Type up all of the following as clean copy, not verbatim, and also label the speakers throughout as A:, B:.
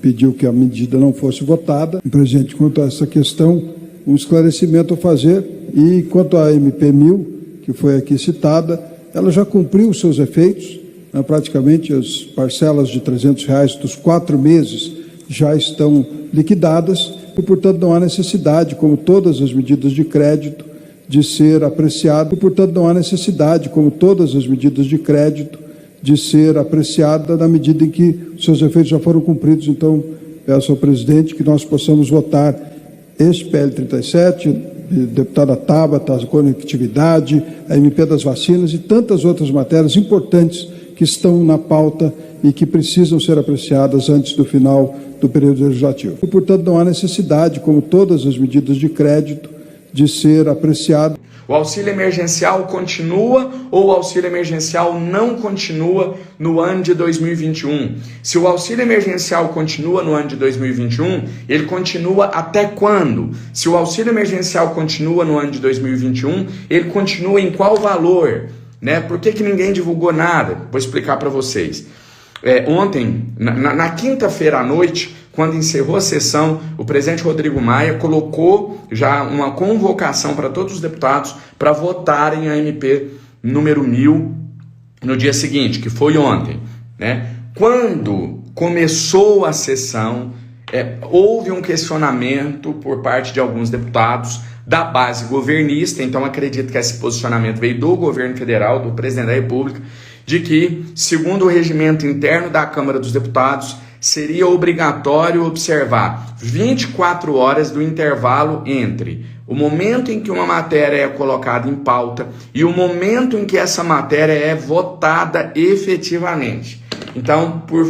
A: pediu que a medida não fosse votada. Presidente, quanto a essa questão, um esclarecimento a fazer. E quanto à MP1000, que foi aqui citada, ela já cumpriu os seus efeitos, né? Praticamente as parcelas de R$300 dos 4 meses já estão liquidadas e, portanto, não há necessidade, como todas as medidas de crédito, de ser apreciada. E, portanto, não há necessidade, como todas as medidas de crédito, de ser apreciada na medida em que os seus efeitos já foram cumpridos. Então, peço ao presidente que nós possamos votar este PL 37, deputada Tabata, a conectividade, a MP das vacinas e tantas outras matérias importantes que estão na pauta e que precisam ser apreciadas antes do final do período legislativo. E, portanto, não há necessidade, como todas as medidas de crédito, de ser apreciado.
B: O auxílio emergencial continua ou o auxílio emergencial não continua no ano de 2021? Se o auxílio emergencial continua no ano de 2021, ele continua até quando? Se o auxílio emergencial continua no ano de 2021, ele continua em qual valor? Né? Por que ninguém divulgou nada? Vou explicar para vocês. Ontem, na quinta-feira à noite, quando encerrou a sessão, o presidente Rodrigo Maia colocou já uma convocação para todos os deputados para votarem a MP número 1000 no dia seguinte, que foi ontem, né? Quando começou a sessão, houve um questionamento por parte de alguns deputados da base governista, então acredito que esse posicionamento veio do governo federal, do presidente da República, de que, segundo o regimento interno da Câmara dos Deputados, seria obrigatório observar 24 horas do intervalo entre o momento em que uma matéria é colocada em pauta e o momento em que essa matéria é votada efetivamente. Então, por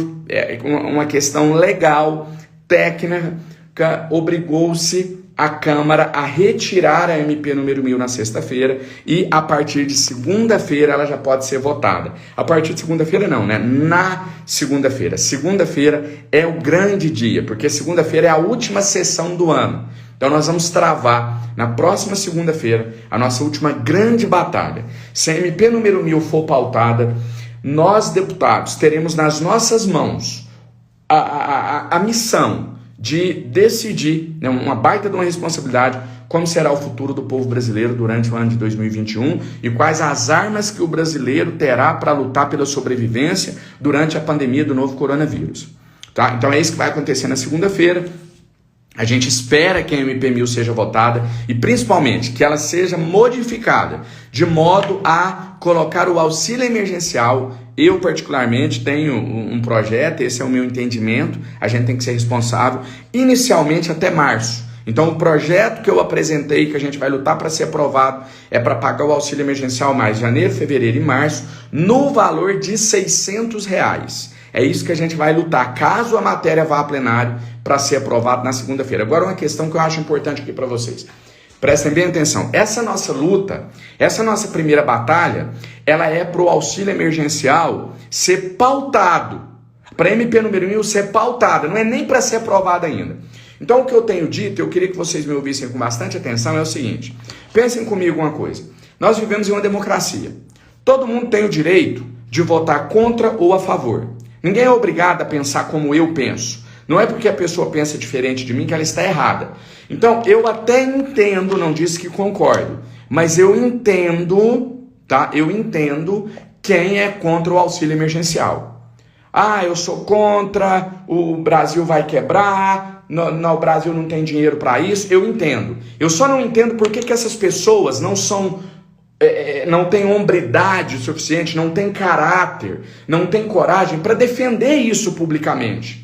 B: uma questão legal, técnica, obrigou-se a Câmara a retirar a MP número 1000 na sexta-feira e a partir de segunda-feira ela já pode ser votada. A partir de segunda-feira não, né? Na segunda-feira. Segunda-feira é o grande dia, porque segunda-feira é a última sessão do ano. Então nós vamos travar na próxima segunda-feira a nossa última grande batalha. Se a MP número 1000 for pautada, nós deputados teremos nas nossas mãos a missão de decidir, né, uma baita de uma responsabilidade, como será o futuro do povo brasileiro durante o ano de 2021 e quais as armas que o brasileiro terá para lutar pela sobrevivência durante a pandemia do novo coronavírus. Tá? Então é isso que vai acontecer na segunda-feira. A gente espera que a MP1000 seja votada e principalmente que ela seja modificada de modo a colocar o auxílio emergencial. Eu particularmente tenho um projeto, esse é o meu entendimento, a gente tem que ser responsável, inicialmente até março. Então o projeto que eu apresentei, que a gente vai lutar para ser aprovado, é para pagar o auxílio emergencial mais janeiro, fevereiro e março, no valor de R$600. É isso que a gente vai lutar, caso a matéria vá a plenário para ser aprovado na segunda-feira. Agora uma questão que eu acho importante aqui para vocês. Prestem bem atenção. Essa nossa luta, essa nossa primeira batalha, ela é para o auxílio emergencial ser pautado. Para a MP número 1000 ser pautada, não é nem para ser aprovada ainda. Então o que eu tenho dito, eu queria que vocês me ouvissem com bastante atenção, é o seguinte. Pensem comigo uma coisa. Nós vivemos em uma democracia. Todo mundo tem o direito de votar contra ou a favor. Ninguém é obrigado a pensar como eu penso. Não é porque a pessoa pensa diferente de mim que ela está errada. Então, eu até entendo, não disse que concordo, mas eu entendo, tá? Eu entendo quem é contra o auxílio emergencial. Ah, eu sou contra, o Brasil vai quebrar, o Brasil não tem dinheiro para isso. Eu entendo. Eu só não entendo por que essas pessoas não têm hombridade suficiente, não têm caráter, não têm coragem para defender isso publicamente.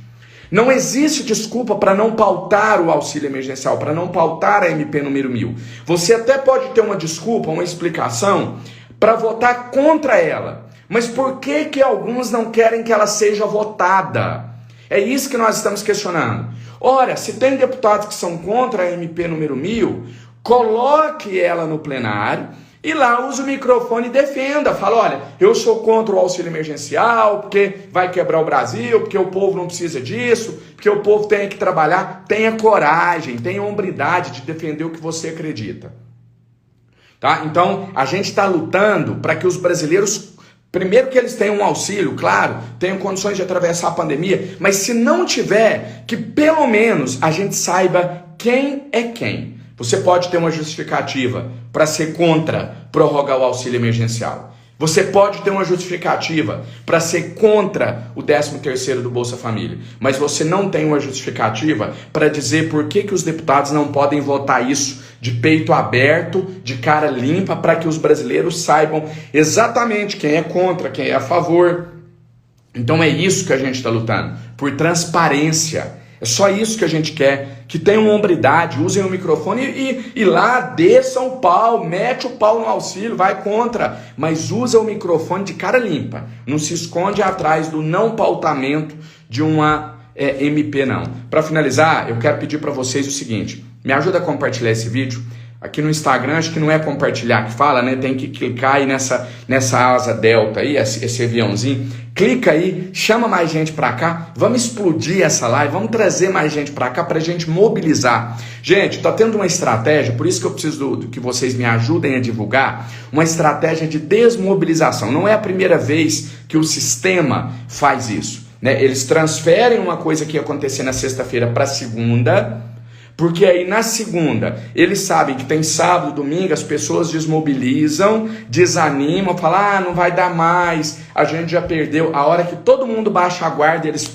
B: Não existe desculpa para não pautar o auxílio emergencial, para não pautar a MP número 1000. Você até pode ter uma desculpa, uma explicação para votar contra ela. Mas por que alguns não querem que ela seja votada? É isso que nós estamos questionando. Ora, se tem deputados que são contra a MP número 1000, coloque ela no plenário e lá use o microfone e defenda. Fala, olha, eu sou contra o auxílio emergencial, porque vai quebrar o Brasil, porque o povo não precisa disso, porque o povo tem que trabalhar. Tenha coragem, tenha hombridade de defender o que você acredita. Tá? Então, a gente está lutando para que os brasileiros Primeiro que eles tenham um auxílio, claro, tenham condições de atravessar a pandemia, mas se não tiver, que pelo menos a gente saiba quem é quem. Você pode ter uma justificativa para ser contra prorrogar o auxílio emergencial. Você pode ter uma justificativa para ser contra o 13º do Bolsa Família, mas você não tem uma justificativa para dizer por que os deputados não podem votar isso de peito aberto, de cara limpa, para que os brasileiros saibam exatamente quem é contra, quem é a favor. Então é isso que a gente está lutando, por transparência. É só isso que a gente quer, que tenham hombridade, usem o microfone e lá desçam o pau, mete o pau no auxílio, vai contra, mas usa o microfone de cara limpa, não se esconde atrás do não pautamento de uma MP não. Para finalizar, eu quero pedir para vocês o seguinte, me ajuda a compartilhar esse vídeo, aqui no Instagram, acho que não é compartilhar que fala, né? Tem que clicar aí nessa asa delta aí, esse aviãozinho. Clica aí, chama mais gente para cá, vamos explodir essa live, vamos trazer mais gente para cá para a gente mobilizar. Gente, tá tendo uma estratégia, por isso que eu preciso que vocês me ajudem a divulgar, uma estratégia de desmobilização. Não é a primeira vez que o sistema faz isso, né? Eles transferem uma coisa que ia acontecer na sexta-feira para segunda, porque aí na segunda, eles sabem que tem sábado, domingo, as pessoas desmobilizam, desanimam, falam, não vai dar mais, a gente já perdeu. A hora que todo mundo baixa a guarda, eles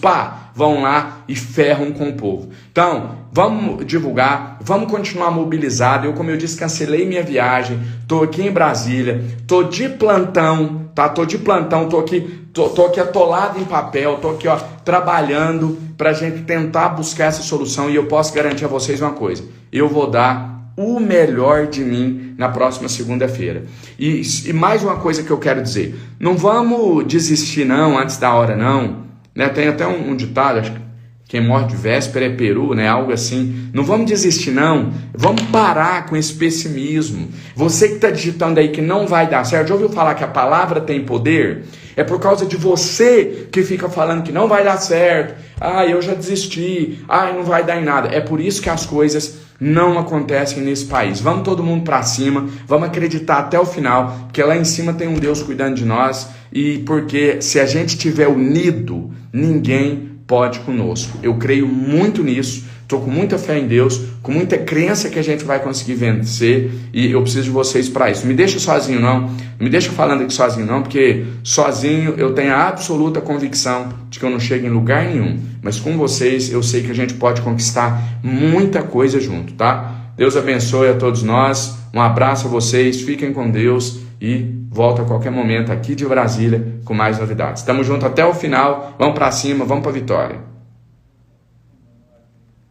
B: vão lá e ferram com o povo. Então, vamos divulgar, vamos continuar mobilizado. Eu, como eu disse, cancelei minha viagem, tô aqui em Brasília, tô de plantão, tá? Tô de plantão, tô aqui atolado em papel, tô aqui, ó, trabalhando pra gente tentar buscar essa solução e eu posso garantir a vocês uma coisa, eu vou dar o melhor de mim na próxima segunda-feira. E mais uma coisa que eu quero dizer, não vamos desistir não, antes da hora não, né? Tem até um ditado, acho que quem morre de véspera é peru, né? Algo assim. Não vamos desistir, não. Vamos parar com esse pessimismo. Você que está digitando aí que não vai dar certo, já ouviu falar que a palavra tem poder? É por causa de você que fica falando que não vai dar certo. Eu já desisti. Não vai dar em nada. É por isso que as coisas não acontecem nesse país. Vamos todo mundo para cima. Vamos acreditar até o final. Porque lá em cima tem um Deus cuidando de nós. E porque se a gente estiver unido, ninguém pode conosco. Eu creio muito nisso, estou com muita fé em Deus, com muita crença que a gente vai conseguir vencer e eu preciso de vocês para isso. Não me deixa sozinho não, me deixa falando aqui sozinho não, porque sozinho eu tenho a absoluta convicção de que eu não chego em lugar nenhum, mas com vocês eu sei que a gente pode conquistar muita coisa junto, tá? Deus abençoe a todos nós, um abraço a vocês, fiquem com Deus e volto a qualquer momento aqui de Brasília com mais novidades. Estamos juntos até o final, vamos para cima, vamos para a vitória.